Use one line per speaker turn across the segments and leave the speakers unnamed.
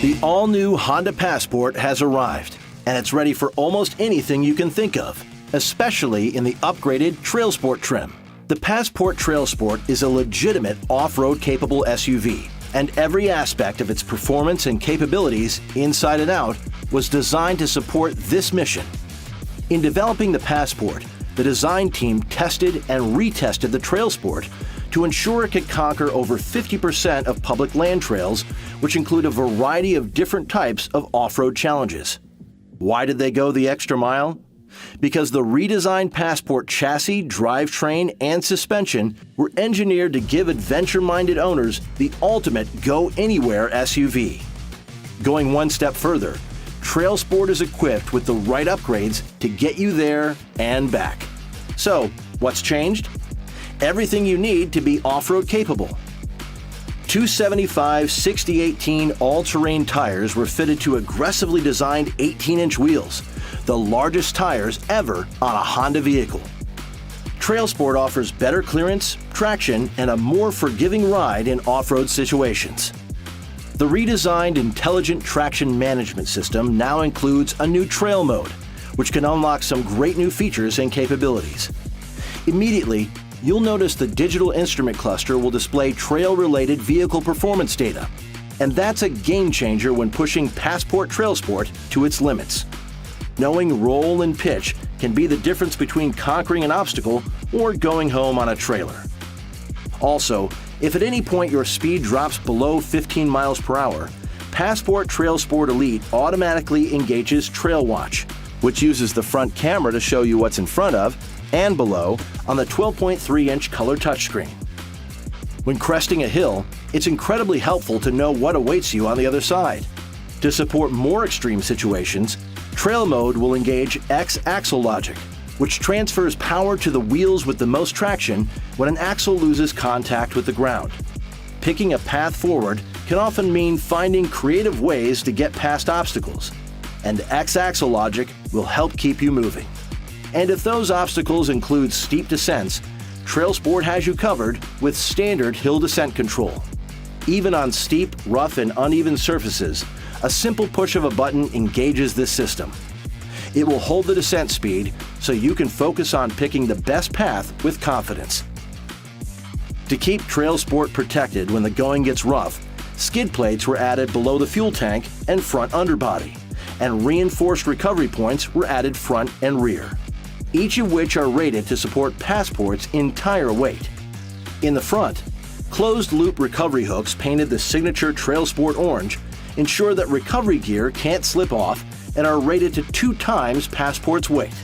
The all-new Honda Passport has arrived, and it's ready for almost anything you can think of, especially in the upgraded Trailsport trim. The Passport Trailsport is a legitimate off-road capable SUV, and every aspect of its performance and capabilities, inside and out, was designed to support this mission. In developing the Passport, the design team tested and retested the Trailsport to ensure it could conquer over 50% of public land trails, which include a variety of different types of off-road challenges. Why did they go the extra mile? Because the redesigned Passport chassis, drivetrain, and suspension were engineered to give adventure-minded owners the ultimate go-anywhere SUV. Going one step further, Trailsport is equipped with the right upgrades to get you there and back. So, what's changed? Everything you need to be off-road capable. 275 60/18 all-terrain tires were fitted to aggressively designed 18-inch wheels, the largest tires ever on a Honda vehicle. Trailsport offers better clearance, traction, and a more forgiving ride in off-road situations. The redesigned Intelligent Traction Management System now includes a new Trail Mode, which can unlock some great new features and capabilities. Immediately, you'll notice the digital instrument cluster will display trail-related vehicle performance data, and that's a game changer when pushing Passport Trailsport to its limits. Knowing roll and pitch can be the difference between conquering an obstacle or going home on a trailer. Also, if at any point your speed drops below 15 miles per hour, Passport Trailsport Elite automatically engages Trail Watch, which uses the front camera to show you what's in front of and below on the 12.3-inch color touchscreen. When cresting a hill, it's incredibly helpful to know what awaits you on the other side. To support more extreme situations, Trail Mode will engage X-axle logic, which transfers power to the wheels with the most traction when an axle loses contact with the ground. Picking a path forward can often mean finding creative ways to get past obstacles, and X-axle logic will help keep you moving. And if those obstacles include steep descents, Trailsport has you covered with standard hill descent control. Even on steep, rough, and uneven surfaces, a simple push of a button engages this system. It will hold the descent speed so you can focus on picking the best path with confidence. To keep Trailsport protected when the going gets rough, skid plates were added below the fuel tank and front underbody, and reinforced recovery points were added front and rear, each of which are rated to support Passport's entire weight. In the front, closed-loop recovery hooks painted the signature Trailsport orange ensure that recovery gear can't slip off and are rated to 2 times Passport's weight.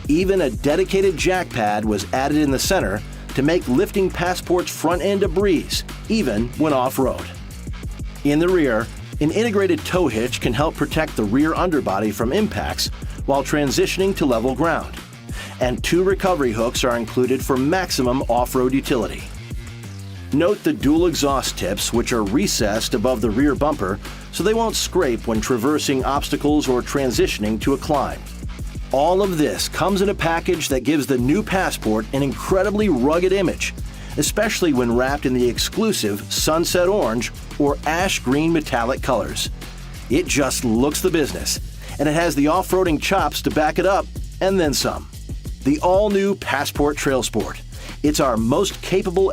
Even a dedicated jack pad was added in the center to make lifting Passport's front end a breeze, even when off-road. In the rear, an integrated tow hitch can help protect the rear underbody from impacts while transitioning to level ground, and 2 recovery hooks are included for maximum off-road utility. Note the dual exhaust tips, which are recessed above the rear bumper so they won't scrape when traversing obstacles or transitioning to a climb. All of this comes in a package that gives the new Passport an incredibly rugged image, especially when wrapped in the exclusive sunset orange or ash green metallic colors. It just looks the business, and it has the off-roading chops to back it up, and then some. The all-new Passport Trailsport. It's our most capable